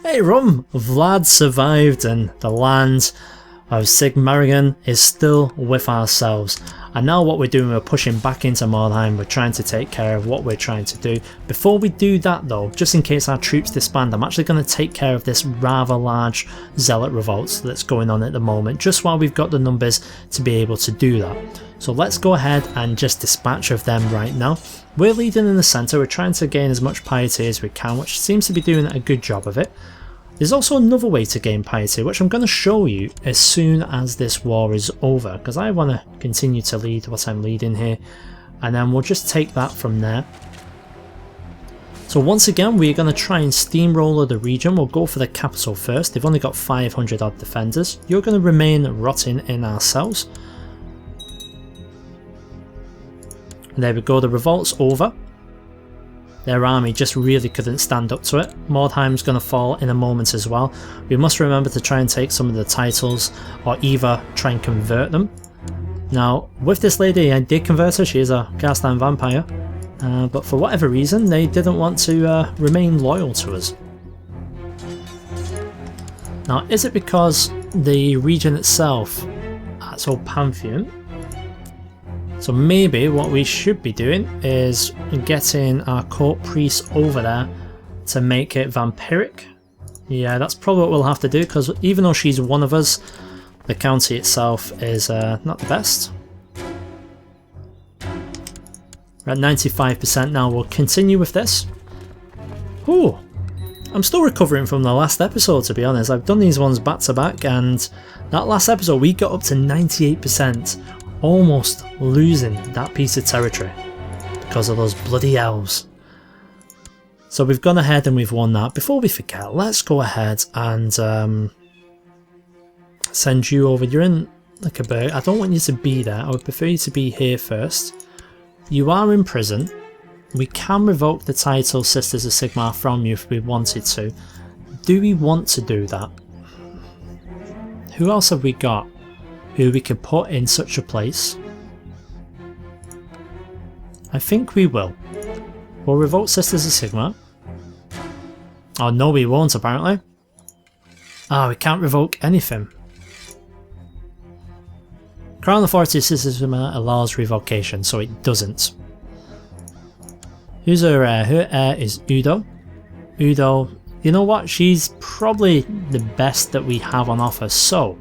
Hey Rum! Vlad survived and the land of Sigmar is still with ourselves. And now what we're doing, we're pushing back into Mordheim, we're trying to take care of what we're trying to do. Before we do that though, just in case our troops disband, I'm actually going to take care of this rather large zealot revolt that's going on at the moment, just while we've got the numbers to be able to do that. So let's go ahead and just dispatch of them right now. We're leading in the centre, we're trying to gain as much piety as we can, which seems to be doing a good job of it. There's also another way to gain piety, which I'm going to show you as soon as this war is over, because I want to continue to lead what I'm leading here, and then we'll just take that from there. So once again, we're going to try and steamroller the region. We'll go for the capital first. They've only got 500 odd defenders. You're going to remain rotting in our cells. And there we go, the revolt's over. Their army just really couldn't stand up to it. Mordheim's going to fall in a moment as well. We must remember to try and take some of the titles, or either try and convert them. Now, with this lady, I did convert her. She is a Carstein Vampire. But for whatever reason, they didn't want to remain loyal to us. Now, is it because the region itself, that's all Pantheon? So maybe what we should be doing is getting our court priest over there to make it vampiric. Yeah, that's probably what we'll have to do, because even though she's one of us, the county itself is not the best. We're at 95% now. We'll continue with this. Ooh, I'm still recovering from the last episode, to be honest. I've done these ones back to back, and that last episode we got up to 98%. Almost losing that piece of territory because of those bloody elves. So we've gone ahead and we've won that. Before we forget, let's go ahead and send you over. You're in like a bird. I don't want you to be there. I would prefer you to be here first. You are in prison. We can revoke the title Sisters of Sigmar from you if we wanted to. Do we want to do that? Who else have we got who we can put in such a place? I think we will. We'll revoke Sisters of Sigmar. Oh no, we won't apparently. Ah, we can't revoke anything. Crown Authority of Sisters of Sigmar allows revocation, so it doesn't. Who's her heir? Her heir is Udo. Udo, you know what? She's probably the best that we have on offer, so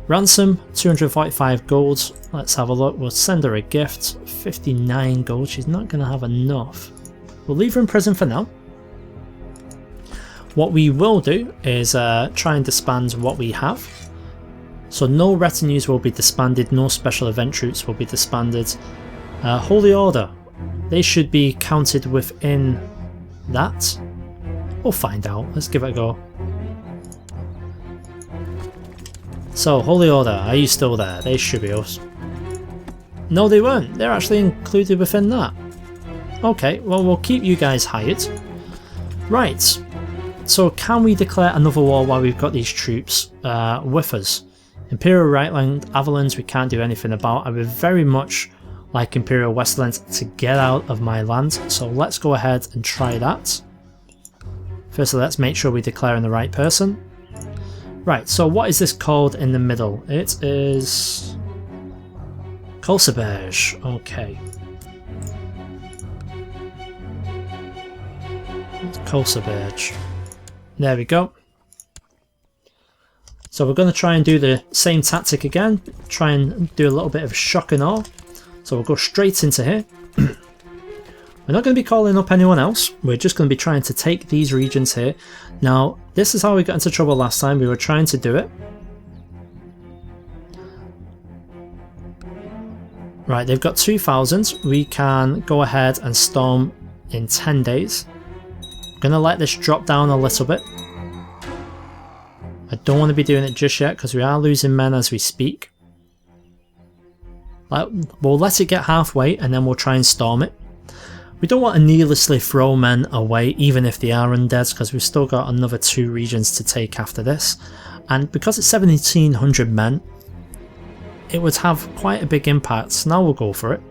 ransom, 245 gold. Let's have a look. We'll send her a gift. 59 gold. She's not going to have enough. We'll leave her in prison for now. What we will do is try and disband what we have. So no retinues will be disbanded. No special event troops will be disbanded. Holy Order. They should be counted within that. We'll find out. Let's give it a go. So, Holy Order, are you still there? They should be us. No, they weren't. They're actually included within that. Okay, well, we'll keep you guys hired. Right. So, can we declare another war while we've got these troops with us? Imperial Rightland, Avalons, we can't do anything about. I would very much like Imperial Westlands to get out of my land. So, let's go ahead and try that. Firstly, let's make sure we're declaring the right person. Right, so what is this called in the middle? It is Crusader. Okay. Crusader. There we go. So we're going to try and do the same tactic again. Try and do a little bit of shock and awe. So we'll go straight into here. We're not going to be calling up anyone else, we're just going to be trying to take these regions here. Now, this is how we got into trouble last time, we were trying to do it. Right, they've got 2,000, we can go ahead and storm in 10 days. I'm going to let this drop down a little bit. I don't want to be doing it just yet because we are losing men as we speak. We'll let it get halfway and then we'll try and storm it. We don't want to needlessly throw men away even if they are undead, because we've still got another 2 regions to take after this. And because it's 1,700 men, it would have quite a big impact. Now we'll go for it.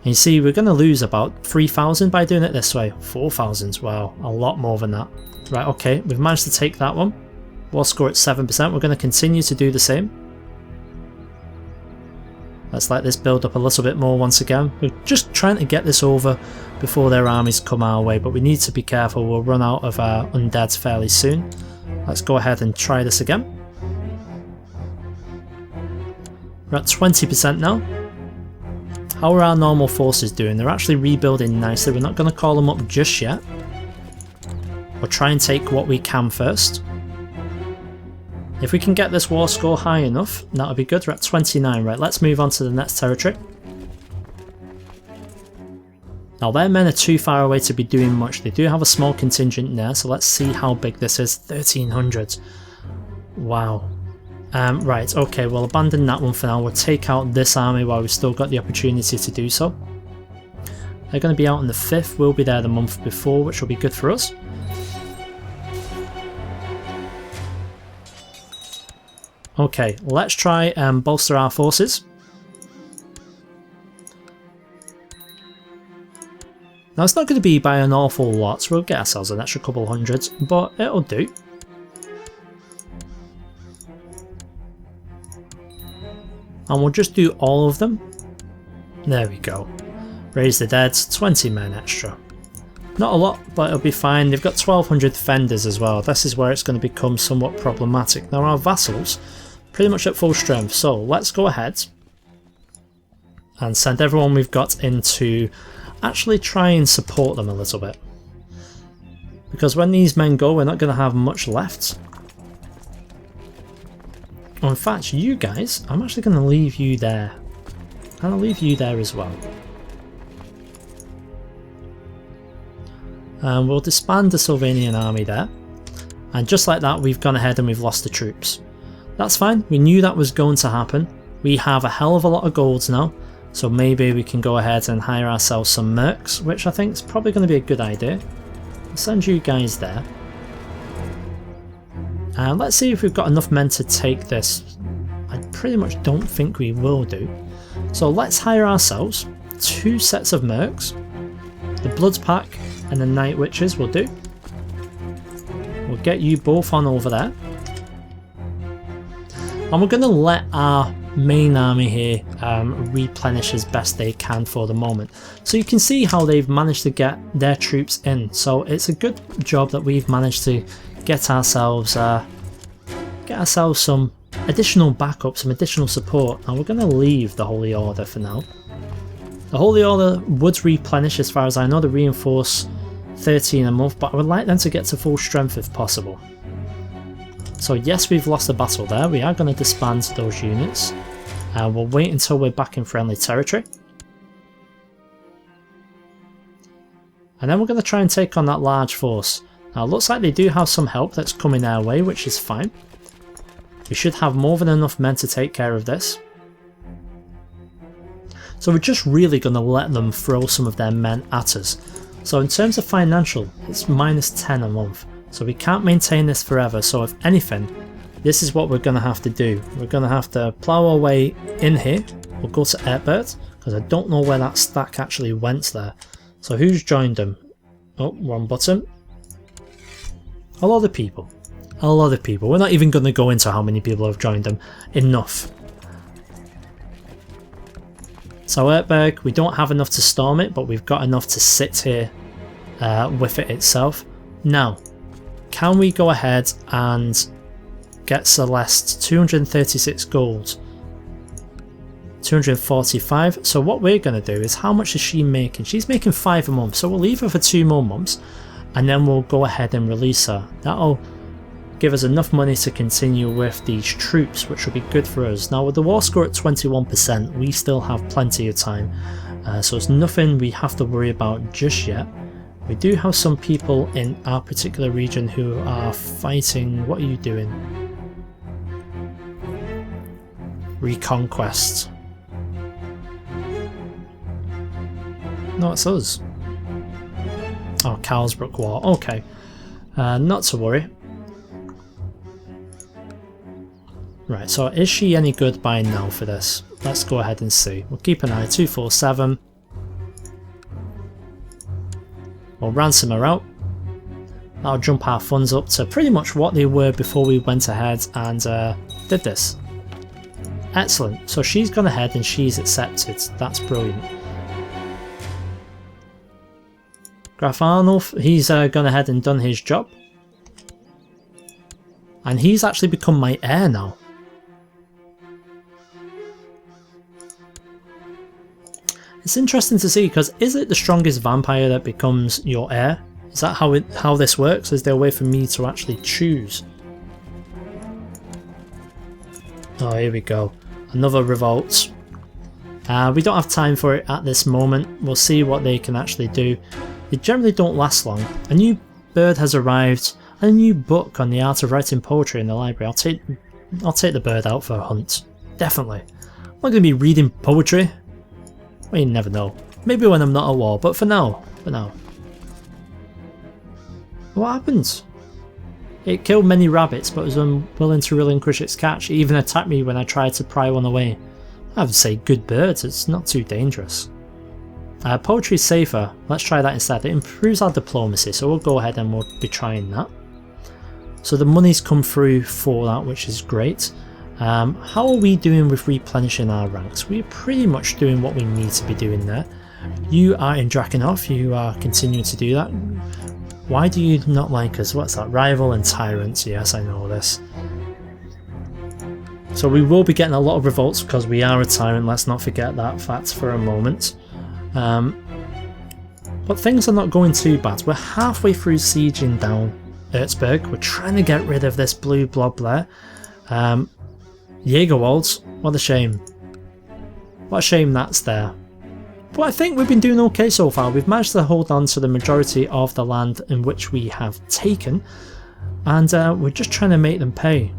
And you see we're going to lose about 3,000 by doing it this way. 4,000, wow, a lot more than that. Right, okay, we've managed to take that one. War score at 7%, we're going to continue to do the same. Let's let this build up a little bit more once again. We're just trying to get this over before their armies come our way, but we need to be careful, we'll run out of our undeads fairly soon. Let's go ahead and try this again. We're at 20% now. How are our normal forces doing? They're actually rebuilding nicely. We're not going to call them up just yet. We'll try and take what we can first. If we can get this war score high enough, that'll be good. We're at 29, right? Let's move on to the next territory. Now their men are too far away to be doing much. They do have a small contingent there, so let's see how big this is. 1,300. Wow. Right, okay, we'll abandon that one for now. We'll take out this army while we've still got the opportunity to do so. They're going to be out on the 5th. We'll be there the month before, which will be good for us. Okay, let's try and bolster our forces. Now it's not going to be by an awful lot, so we'll get ourselves an extra couple hundreds, but it'll do. And we'll just do all of them. There we go. Raise the dead, 20 men extra. Not a lot, but it'll be fine. They've got 1,200 defenders as well. This is where it's going to become somewhat problematic. Now our vassals, pretty much at full strength, so let's go ahead and send everyone we've got in to actually try and support them a little bit. Because when these men go, we're not going to have much left. Well, in fact, you guys, I'm actually going to leave you there. And I'll leave you there as well. And we'll disband the Sylvanian army there. And just like that, we've gone ahead and we've lost the troops. That's fine, we knew that was going to happen. We have a hell of a lot of golds now, so maybe we can go ahead and hire ourselves some mercs, which I think is probably going to be a good idea. I'll send you guys there. And let's see if we've got enough men to take this. I pretty much don't think we will do. So let's hire ourselves 2 sets of mercs. The Bloods Pack and the Night Witches will do. We'll get you both on over there. And we're going to let our main army here replenish as best they can for the moment. So you can see how they've managed to get their troops in. So it's a good job that we've managed to get ourselves some additional backup, some additional support. And we're going to leave the Holy Order for now. The Holy Order would replenish as far as I know, they reinforce 13 a month, but I would like them to get to full strength if possible. So yes, we've lost a battle there, we are going to disband those units. We'll wait until we're back in friendly territory. And then we're going to try and take on that large force. Now it looks like they do have some help that's coming our way, which is fine. We should have more than enough men to take care of this. So we're just really going to let them throw some of their men at us. So in terms of financial, it's minus 10 a month. So we can't maintain this forever, so if anything, this is what we're going to have to do. We're going to have to plough our way in here. We'll go to Airport, because I don't know where that stack actually went there. So who's joined them? Oh, wrong button. A lot of people. A lot of people. We're not even going to go into how many people have joined them. Enough. So Ertberg, we don't have enough to storm it, but we've got enough to sit here with it itself. Now, can we go ahead and get Celeste 236 gold? 245. So what we're going to do is, how much is she making? She's making 5 a month, so we'll leave her for 2 more months and then we'll go ahead and release her. That'll give us enough money to continue with these troops, which will be good for us. Now with the war score at 21%, we still have plenty of time, so it's nothing we have to worry about just yet. We do have some people in our particular region who are fighting. What are you doing? Reconquest. No, it's us. Oh, Carlsbrook War. Okay. Not to worry. Right, so is she any good by now for this? Let's go ahead and see. We'll keep an eye. 247. We'll ransom her out. That'll jump our funds up to pretty much what they were before we went ahead and did this. Excellent. So she's gone ahead and she's accepted. That's brilliant. Graf Arnulf, he's gone ahead and done his job. And he's actually become my heir now. It's interesting to see, because is it the strongest vampire that becomes your heir? Is that how this works? Is there a way for me to actually choose? Oh, here we go. Another revolt. We don't have time for it at this moment. We'll see what they can actually do. They generally don't last long. A new bird has arrived, and a new book on the art of writing poetry in the library. I'll take the bird out for a hunt. Definitely. I'm not going to be reading poetry. Well, you never know. Maybe when I'm not at war, but for now. What happened? It killed many rabbits, but was unwilling to relinquish its catch. It even attacked me when I tried to pry one away. I would say good birds, it's not too dangerous. Poetry is safer. Let's try that instead. It improves our diplomacy, so we'll go ahead and we'll be trying that. So the money's come through for that, which is great. How are we doing with replenishing our ranks? We're pretty much doing what we need to be doing there. You are in Drakenhof, you are continuing to do that. Why do you not like us? What's that? Rival and tyrants. Yes, I know this. So we will be getting a lot of revolts because we are a tyrant. Let's not forget that fact for a moment. But things are not going too bad. We're halfway through sieging down Erzberg. We're trying to get rid of this blue blob there. Jägerwalds. What a shame. What a shame that's there. But I think we've been doing okay so far. We've managed to hold on to the majority of the land in which we have taken, and we're just trying to make them pay.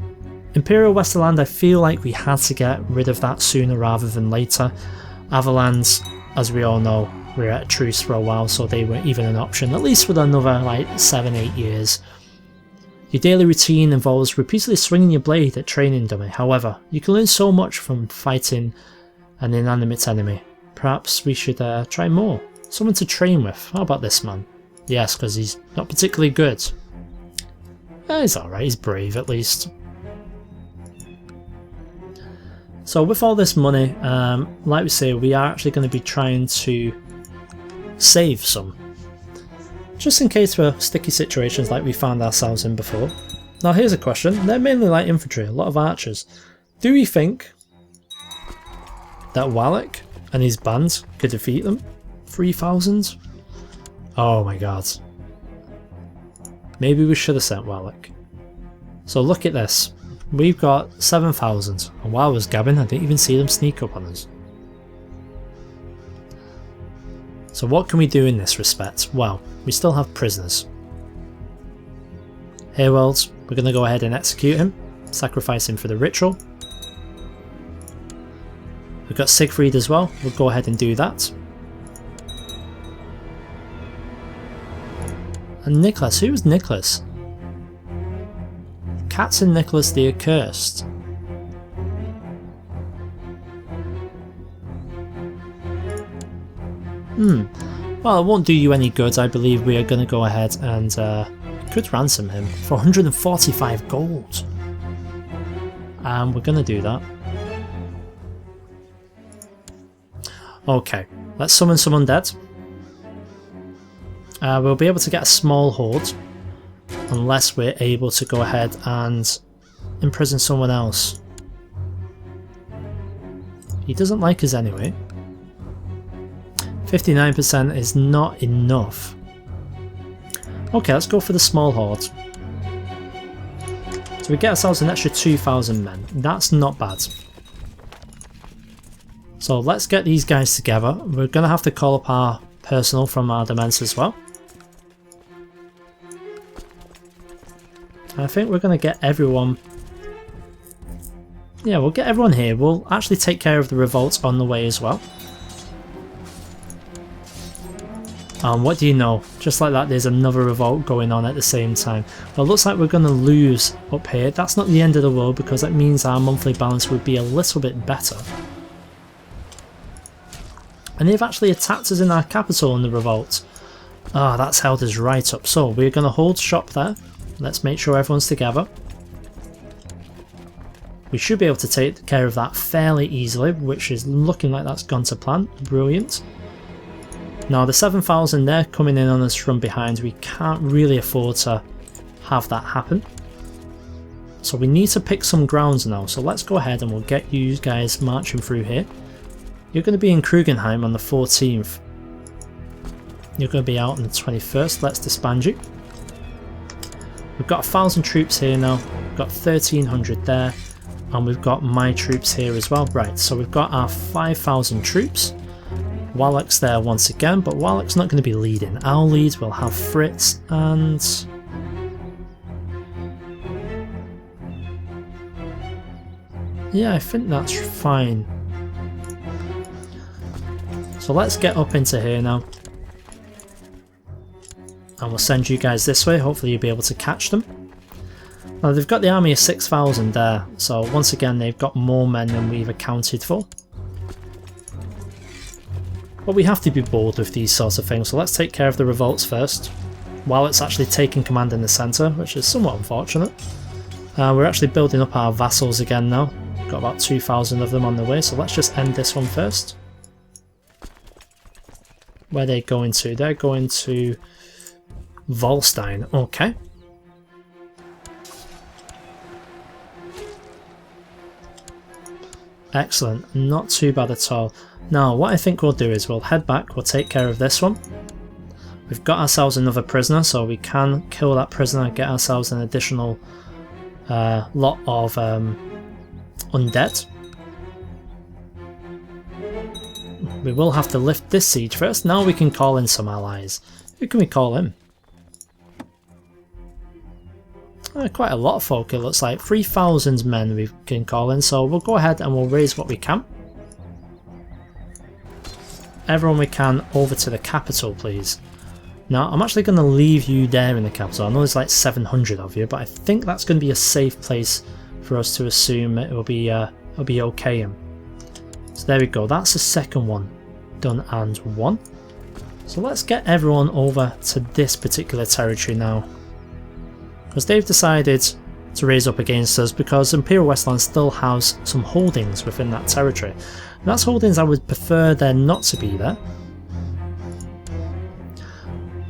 Imperial Westerland, I feel like we had to get rid of that sooner rather than later. Averlands, as we all know, we're at a truce for a while, so they weren't even an option, at least for another like 7-8 years. Your daily routine involves repeatedly swinging your blade at training dummy. However, you can learn so much from fighting an inanimate enemy. Perhaps we should try more. Someone to train with. How about this man? Yes, because he's not particularly good. He's alright, he's brave at least. So with all this money, like we say, we are actually going to be trying to save some. Just in case for sticky situations like we found ourselves in before. Now here's a question. They're mainly light infantry, a lot of archers. Do we think that Wallach and his band could defeat them? 3,000? Oh my god. Maybe we should have sent Wallach. So look at this. We've got 7,000. And while I was gabbing, I didn't even see them sneak up on us. So what can we do in this respect? Well, we still have prisoners. Haywald, we're going to go ahead and execute him. Sacrifice him for the ritual. We've got Siegfried as well, we'll go ahead and do that. And Nicholas, who was Nicholas? Captain Nicholas the Accursed. Well, it won't do you any good. I believe we are going to go ahead and could ransom him for 145 gold. And we're going to do that. Okay, let's summon some undead. We'll be able to get a small horde unless we're able to go ahead and imprison someone else. He doesn't like us anyway. 59% is not enough. Okay, let's go for the small horde. So we get ourselves an extra 2,000 men. That's not bad. So let's get these guys together. We're going to have to call up our personnel from our demesnes as well. I think we're going to get everyone... Yeah, we'll get everyone here. We'll actually take care of the revolts on the way as well. What do you know? Just like that, there's another revolt going on at the same time. Well, it looks like we're going to lose up here. That's not the end of the world because that means our monthly balance would be a little bit better. And they've actually attacked us in our capital in the revolt. Ah, that's held us right up. So we're going to hold shop there. Let's make sure everyone's together. We should be able to take care of that fairly easily, which is looking like that's gone to plan. Brilliant. Now the 7,000 there coming in on us from behind, we can't really afford to have that happen. So we need to pick some grounds now, so let's go ahead and we'll get you guys marching through here. You're going to be in Krugenheim on the 14th. You're going to be out on the 21st, let's disband you. We've got 1,000 troops here now, we've got 1,300 there. And we've got my troops here as well. Right, so we've got our 5,000 troops. Wallach's there once again, but Wallach's not going to be leading. Our lead will have Fritz and... yeah, I think that's fine. So let's get up into here now. And we'll send you guys this way, hopefully you'll be able to catch them. Now they've got the army of 6,000 there, so once again they've got more men than we've accounted for. But we have to be bold with these sorts of things, so let's take care of the revolts first, while it's actually taking command in the centre, which is somewhat unfortunate. We're actually building up our vassals again now, got about 2,000 of them on the way, so let's just end this one first. Where are they going to? They're going to Volstein, okay. Excellent, not too bad at all. Now what I think we'll do is we'll head back, we'll take care of this one. We've got ourselves another prisoner, so we can kill that prisoner and get ourselves an additional lot of undead. We will have to lift this siege first. Now we can call in some allies. Who can we call in? Quite a lot of folk, it looks like. 3,000 men we can call in, so we'll go ahead and we'll raise what we can. Everyone we can over to the capital, please. Now, I'm actually going to leave you there in the capital. I know there's like 700 of you, but I think that's going to be a safe place for us to assume it'll be okay in. So there we go, that's the second one done and won. So let's get everyone over to this particular territory now. Because they've decided to raise up against us because Imperial Westland still has some holdings within that territory. And that's holdings I would prefer there not to be there.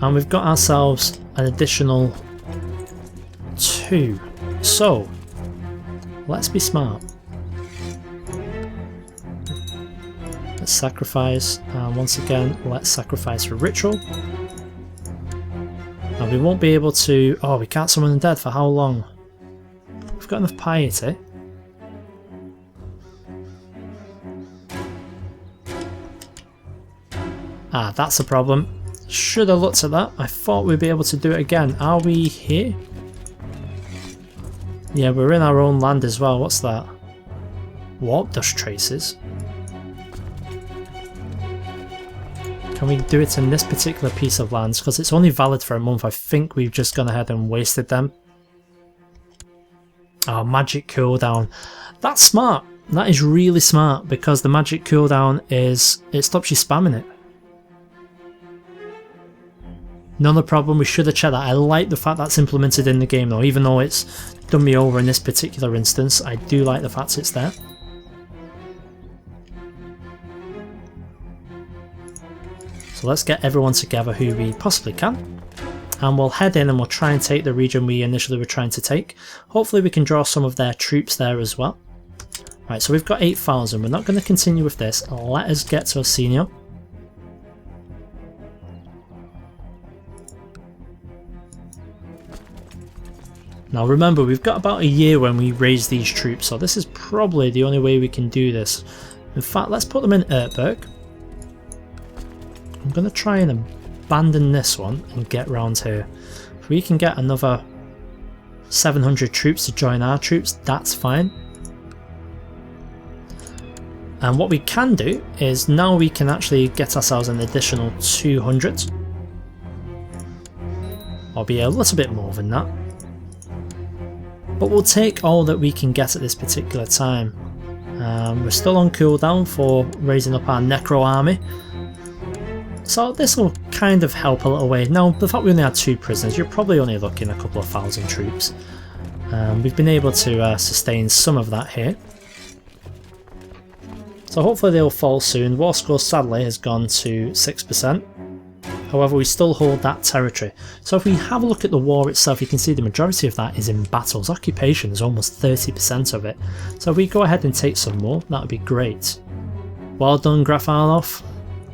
And we've got ourselves an additional 2. So, let's be smart. Let's sacrifice, and once again, let's sacrifice for ritual. Now we won't be able to... oh, we can't summon undead for how long? We've got enough piety. Ah, that's a problem. Should have looked at that. I thought we'd be able to do it again. Are we here? Yeah, we're in our own land as well. What's that? Warp dust traces. Can we do it in this particular piece of land? Because it's only valid for a month. I think we've just gone ahead and wasted them. Oh, magic cooldown. That's smart. That is really smart because the magic cooldown is... it stops you spamming it. Not a problem, we should have checked that. I like the fact that's implemented in the game though, even though it's done me over in this particular instance. I do like the fact it's there. So let's get everyone together who we possibly can. And we'll head in and we'll try and take the region we initially were trying to take. Hopefully we can draw some of their troops there as well. Right, so we've got 8,000. We're not going to continue with this. Let us get to Orsino. Now remember, we've got about a year when we raise these troops, so this is probably the only way we can do this. In fact, let's put them in Ertberg. I'm going to try and abandon this one and get round here. If we can get another 700 troops to join our troops, that's fine. And what we can do is now we can actually get ourselves an additional 200. Or be a little bit more than that. But we'll take all that we can get at this particular time. We're still on cooldown for raising up our Necro army. So this will kind of help a little way. Now, the fact we only had 2 prisoners, you're probably only looking a couple of thousand troops. We've been able to sustain some of that here. So hopefully they'll fall soon. War score sadly has gone to 6%. However, we still hold that territory. So if we have a look at the war itself, you can see the majority of that is in battles. Occupation is almost 30% of it. So if we go ahead and take some more, that would be great. Well done, Grafalov.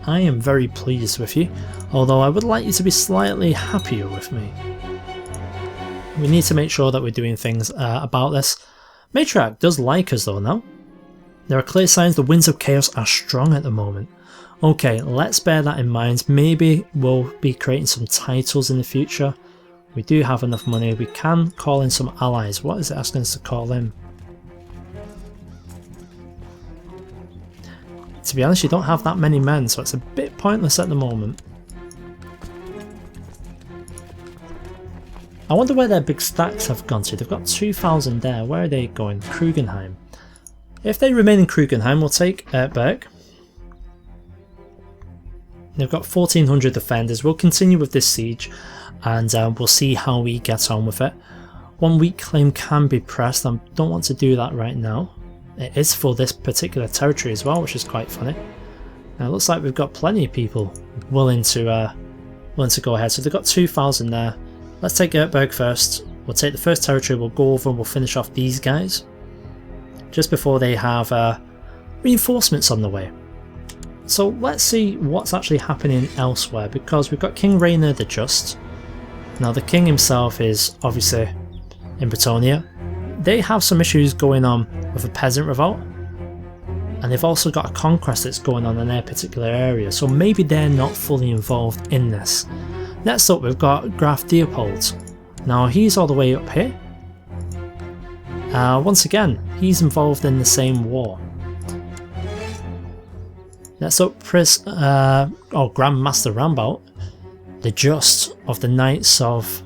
I am very pleased with you, although I would like you to be slightly happier with me. We need to make sure that we're doing things about this. Matriarch does like us though now. There are clear signs the winds of chaos are strong at the moment. Okay, let's bear that in mind. Maybe we'll be creating some titles in the future. We do have enough money. We can call in some allies. What is it asking us to call in? To be honest, you don't have that many men, so it's a bit pointless at the moment. I wonder where their big stacks have gone to. They've got 2,000 there. Where are they going? Krugenheim. If they remain in Krugenheim, we'll take Ertberg. They've got 1,400 defenders. We'll continue with this siege and we'll see how we get on with it. 1 weak claim can be pressed. I don't want to do that right now. It is for this particular territory as well, which is quite funny. Now it looks like we've got plenty of people willing to go ahead. So they've got 2,000 there. Let's take Ertberg first. We'll take the first territory, we'll go over and we'll finish off these guys just before they have reinforcements on the way. So let's see what's actually happening elsewhere, because we've got King Rainier the Just. Now the king himself is obviously in Bretonnia. They have some issues going on with a peasant revolt, and they've also got a conquest that's going on in their particular area, so maybe they're not fully involved in this. Next up we've got Graf Leopold. Now he's all the way up here. Once again, he's involved in the same war. Next up, Grand Master Rambout, the Just of the Knights of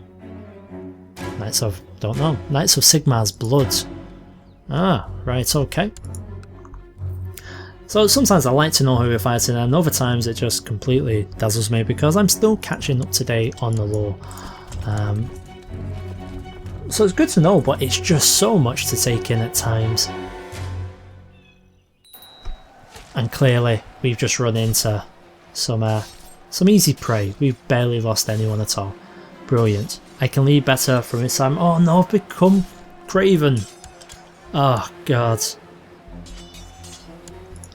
Sigmar's Blood. Ah, right, okay. So sometimes I like to know who we're fighting, and other times it just completely dazzles me because I'm still catching up to date on the lore. So it's good to know, but it's just so much to take in at times. And clearly we've just run into some easy prey. We've barely lost anyone at all. Brilliant. I can lead better from this time. Oh no, I've become Craven. Oh god.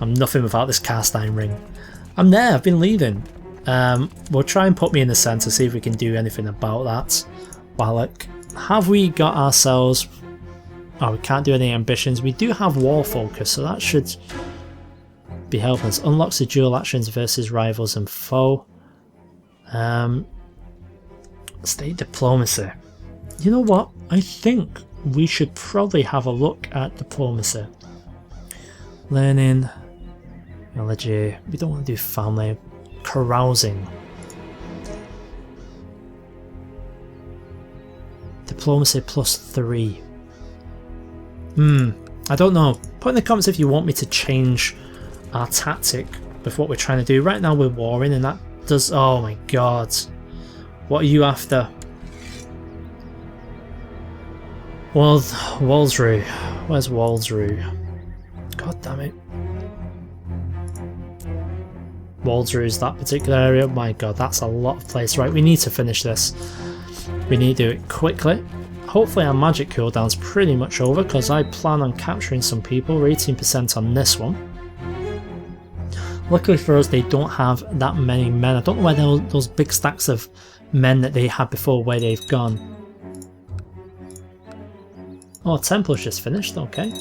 I'm nothing without this Carstein ring. I'm there, I've been leading. We'll try and put me in the centre, see if we can do anything about that. Wallach. Have we got ourselves... Oh, we can't do any ambitions. We do have war focus, so that should be helping us. Unlocks the dual actions versus rivals and foe. State diplomacy. You know what? I think we should probably have a look at diplomacy. Learning. Elegy. We don't want to do family. Carousing. Diplomacy +3. I don't know. Put in the comments if you want me to change our tactic with what we're trying to do. Right now we're warring and that does... Oh my god. What are you after? Walsrue. Where's Walsrue? God damn it. Walsrue is that particular area. Oh my god, that's a lot of place. Right, we need to finish this. We need to do it quickly. Hopefully our magic cooldown's pretty much over because I plan on capturing some people. We're 18% on this one. Luckily for us, they don't have that many men. I don't know where those big stacks of men that they had before, where they've gone. Oh, Templar's just finished, okay.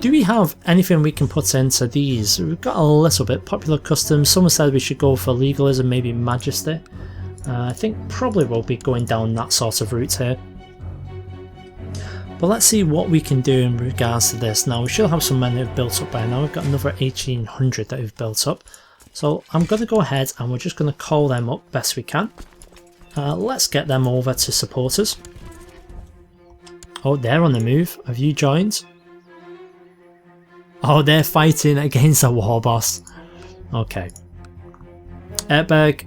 Do we have anything we can put into these? We've got a little bit. Popular customs. Someone said we should go for legalism, maybe majesty. I think probably we'll be going down that sort of route here. But let's see what we can do in regards to this. Now we should have some men that have built up by now. We've got another 1800 that have built up. So I'm going to go ahead and we're just going to call them up best we can. Let's get them over to support us. Oh, they're on the move. Have you joined? Oh, they're fighting against a war boss. Okay. Ertberg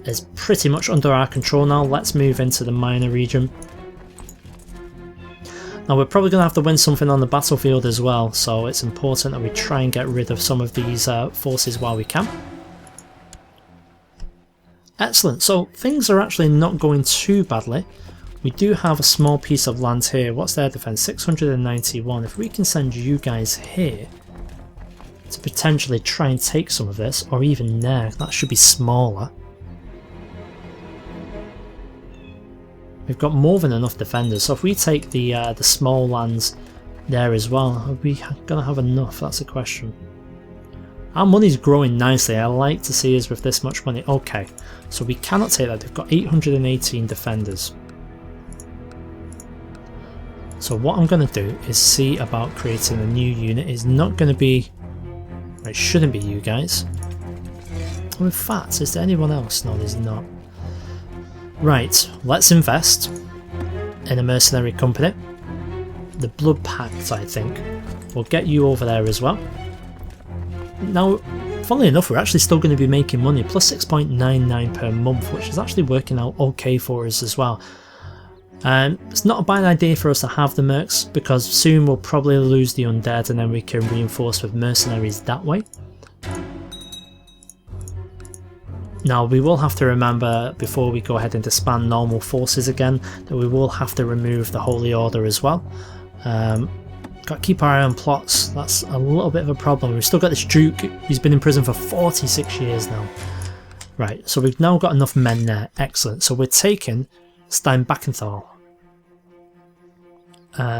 is pretty much under our control now. Let's move into the minor region. Now we're probably going to have to win something on the battlefield as well, so it's important that we try and get rid of some of these forces while we can. Excellent, so things are actually not going too badly. We do have a small piece of land here. What's their defense? 691. If we can send you guys here to potentially try and take some of this, or even there, that should be smaller. We've got more than enough defenders, so if we take the small lands there as well, are we going to have enough? That's a question. Our money's growing nicely. I like to see us with this much money. Okay, so we cannot take that. They've got 818 defenders. So what I'm going to do is see about creating a new unit. It's not going to be... It shouldn't be you guys. Oh, in fact, is there anyone else? No, there's not. Right, let's invest in a mercenary company. The Blood Pact, I think. We'll get you over there as well. Now, funnily enough, we're actually still going to be making money, plus 6.99 per month, which is actually working out okay for us as well. It's not a bad idea for us to have the mercs, because soon we'll probably lose the undead and then we can reinforce with mercenaries that way. Now we will have to remember before we go ahead and disband normal forces again that we will have to remove the Holy Order as well. Got to keep our eye on plots. That's a little bit of a problem. We've still got this Duke. He's been in prison for 46 years now. Right, so we've now got enough men there. Excellent. So we're taking Steinbackenthal.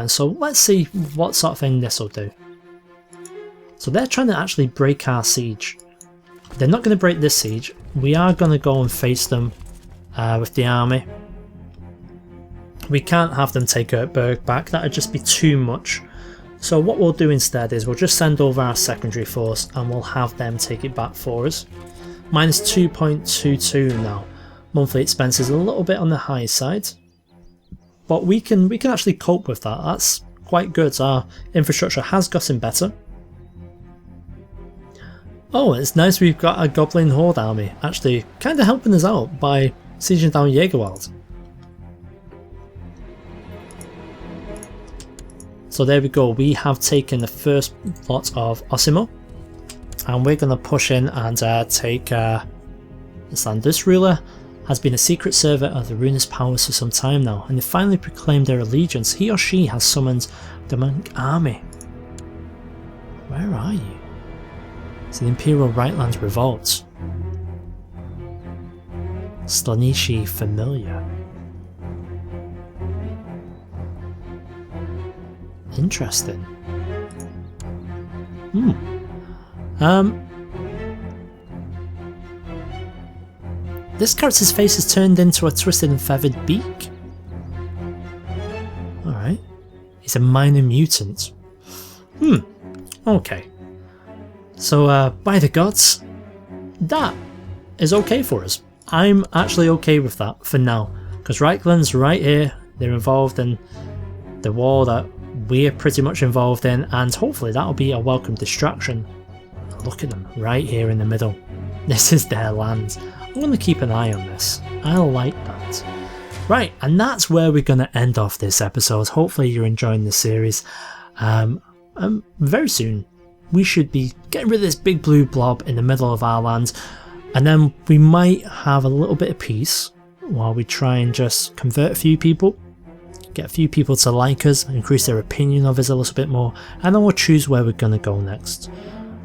So let's see what sort of thing this will do. So they're trying to actually break our siege. They're not going to break this siege. We are going to go and face them with the army. We can't have them take Ertberg back. That would just be too much. So what we'll do instead is we'll just send over our secondary force and we'll have them take it back for us. Minus 2.22 now. Monthly expenses a little bit on the high side. But we can actually cope with that. That's quite good. Our infrastructure has gotten better. Oh, it's nice we've got a Goblin Horde army actually kind of helping us out by sieging down Jägerwald. So there we go, we have taken the first lot of Osimo and we're going to push in and take this land. This ruler has been a secret servant of the Runist powers for some time now, and they finally proclaimed their allegiance. He or she has summoned the monk army. Where are you? It's the Imperial Rightlands Revolt. Slanishi Familiar. Interesting. This character's face is turned into a twisted and feathered beak. Alright. He's a minor mutant. Okay. So, by the gods, that is okay for us. I'm actually okay with that for now, because Reichland's right here. They're involved in the war that we're pretty much involved in, and hopefully that'll be a welcome distraction. Look at them, right here in the middle. This is their land. I'm going to keep an eye on this. I like that. Right, and that's where we're going to end off this episode. Hopefully you're enjoying the series. Very soon, we should be getting rid of this big blue blob in the middle of our land, and then we might have a little bit of peace while we try and just convert a few people, get a few people to like us, increase their opinion of us a little bit more, and then we'll choose where we're going to go next.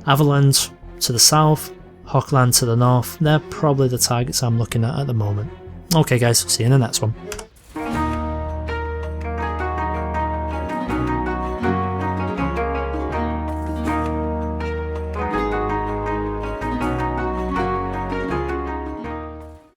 Averland to the south, Hochland to the north, they're probably the targets I'm looking at the moment. Okay guys, see you in the next one.